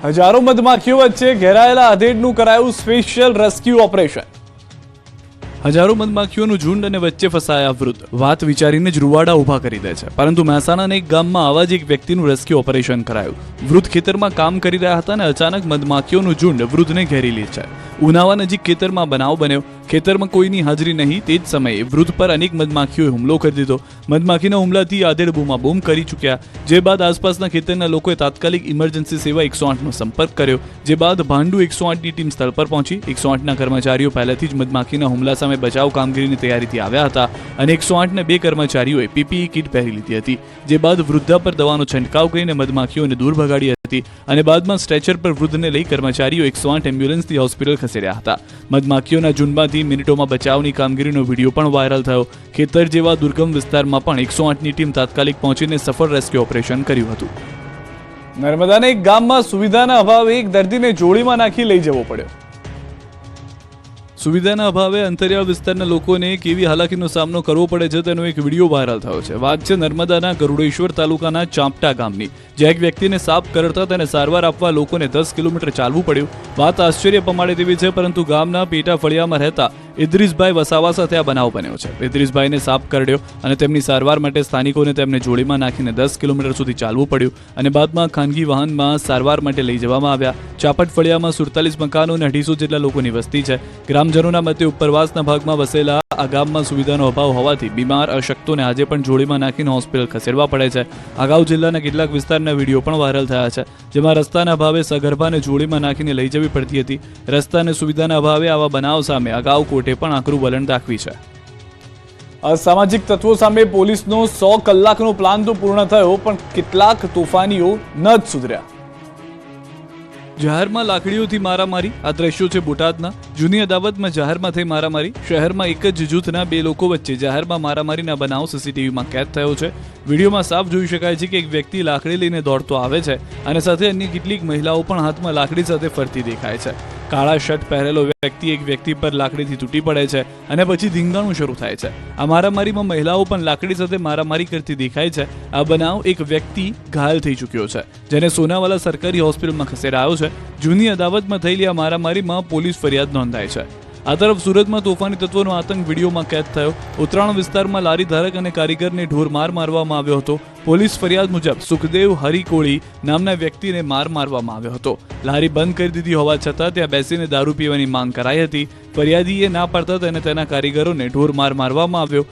હજારો મધમાખીઓ વચ્ચે ઘેરાયેલા આધેડનું કરાયું સ્પેશિયલ રેસ્ક્યુ ઓપરેશન। હજારો મધમાખીઓનું ઝુંડ અને વચ્ચે ફસાયા વૃદ્ધ। વાત વિચારીને જ રૂવાડા ઊભા કરી દે છે। પરંતુ મહેસાણાના એક ગામમાં આવા જ એક વ્યક્તિનું રેસ્ક્યુ ઓપરેશન કરાયું। વૃદ્ધ ખેતરમાં કામ કરી રહ્યા હતા અને અચાનક મધમાખીઓનું ઝુંડ વૃદ્ધને ઘેરી લે છે। ઉનાવા નજીક ખેતરમાં બનાવ બન્યો। ખેતરમાં કોઈની હાજરી નહીં, તે જ સમયે વૃદ્ધ પર અનેક મધમાખીઓએ હુમલો કરી દીધો। મધમાખીના હુમલાથી આધેડ બૂમાબૂમ કરી ચૂક્યા। જે બાદ આસપાસના ખેતરના લોકોએ તાત્કાલિક ઇમરજન્સી સેવા 108નો સંપર્ક કર્યો। જે બાદ ભાંડુ 108ની ટીમ સ્થળ પર પહોંચી। 108ના કર્મચારીઓ પહેલેથી જ મધમાખીના હુમલા સામે બચાવ કામગીરીની તૈયારીથી આવ્યા હતા અને 108ના 2 કર્મચારીઓએ પીપીઈ કિટ પહેરી લીધી હતી। જે બાદ વૃદ્ધા પર દવાનો છંટકાવ કરીને મધમાખીઓને દૂર ભગાડી હતી અને બાદમાં સ્ટ્રેચર પર વૃદ્ધને લઈ કર્મચારીઓ 108 એમ્બ્યુલન્સથી હોસ્પિટલ ખસેડ્યા હતા। મધમાખીઓના ઝુંડમાંથી મિનિટોમાં બચાવની કામગીરીનો વિડીયો પણ વાયરલ થયો। ખેતર જેવા દુર્ગમ વિસ્તારમાં પણ 108ની ટીમ તાત્કાલિક પહોંચીને સફળ રેસ્ક્યુ ઓપરેશન કર્યું હતું। નર્મદાના એક ગામમાં સુવિધાના અભાવે એક દર્દીને જોડીમાં નાખી લઈ જવો પડ્યો। સુવિધાના અભાવે અંતરિયાળ વિસ્તારના લોકોને કેવી હાલાકીનો સામનો કરવો પડે છે તેનો એક વિડીયો વાયરલ થયો છે। વાત છે નર્મદાના ગરુડેશ્વર તાલુકાના ચાંપટા ગામની, જ્યાં એક વ્યક્તિને સાપ કરડતા તેને સારવાર આપવા લોકોને 10 કિલોમીટર ચાલવું પડ્યું। વાત આશ્ચર્ય પમાડે તેવી છે, પરંતુ ગામના પેટા ફળિયામાં રહેતા ઇદ્રીસભાઈ વસાવા સાથે આ બનાવ બન્યો છે। ઇદ્રીસભાઈને સાપ કરડ્યો અને તેમની સારવાર માટે સ્થાનિકોને તેમને જોડીમાં નાખીને 10 કિલોમીટર સુધી ચાલવું પડ્યું અને બાદમાં ખાનગી વાહનમાં સારવાર માટે લઈ જવામાં આવ્યા। ચાપટ ફળિયામાં 47 મકાનો અને 250 જેટલા લોકોની વસ્તી છે। ગ્રામજનોના મતે ઉપરવાસના ભાગમાં વસેલા આ ગામમાં સુવિધાનો અભાવ હોવાથી બીમાર અશક્તોને આજે પણ જોડીમાં નાખીને હોસ્પિટલ ખસેડવા પડે છે। અગાઉ જિલ્લાના કેટલાક વિસ્તારના વિડીયો પણ વાયરલ થયા છે, જેમાં રસ્તાના અભાવે સગર્ભાને જોડીમાં નાખીને લઈ જવી પડતી હતી। રસ્તા અને સુવિધાના અભાવે આવા બનાવ સામે અગાઉ કોર્ટે પણ આકરું વલણ દાખવી છે। અસામાજિક તત્વો સામે પોલીસનો 100 કલાકનો પ્લાન તો પૂર્ણ થયો, પણ કેટલાક તોફાનીઓ ન જ સુધર્યા। જાહેરમાં લાકડીઓથી મારામારી। આ દ્રશ્યો છે બોટાદના। જૂની અદાવતમાં જાહેરમાં થઈ મારામારી। શહેરમાં એક જ જૂથના 2 લોકો વચ્ચે જાહેરમાં મારામારીના બનાવ સીસીટીવીમાં કેદ થયો છે। વિડીયોમાં સાફ જોઈ શકાય છે કે એક વ્યક્તિ લાકડી લઈને દોડતો આવે છે અને સાથે અન્ય કેટલીક મહિલાઓ પણ હાથમાં લાકડી સાથે ફરતી દેખાય છે। કાળા શર્ટ પહેરેલો વ્યક્તિ એક વ્યક્તિ પર લાકડીથી તૂટી પડે છે અને પછી ધીંગાણું શરૂ થાય છે। આ મારામારીમાં મહિલાઓ પણ લાકડી સાથે મારામારી કરતી દેખાય છે। આ બનાવ એક વ્યક્તિ ઘાયલ થઈ ચૂક્યો છે, જેને સોનાવાલા સરકારી હોસ્પિટલમાં ખસેડાયો છે। જૂની અદાવતમાં થયેલી આ મારામારીમાં પોલીસ ફરિયાદ નોંધાઈ છે। આ તરફ સુરતમાં તોફાની તત્વોનો આતંક વિડીયોમાં કેદ થયો। ઉત્તરાયણ વિસ્તારમાં લારી ધારક અને કારીગરને ઢોરમાર મારવામાં આવ્યો હતો। પોલીસ ફરિયાદ મુજબ સુખદેવ હરિકોળી નામના વ્યક્તિને મારવામાં આવ્યો હતો। લારી બંધ કરી દીધી હોવા છતાં ત્યાં બેસીને દારૂ પીવાની માંગ કરાઈ હતી। ફરિયાદીએ ના પાડતા તેને તેના કારીગરોને ઢોરમાર મારવામાં આવ્યો।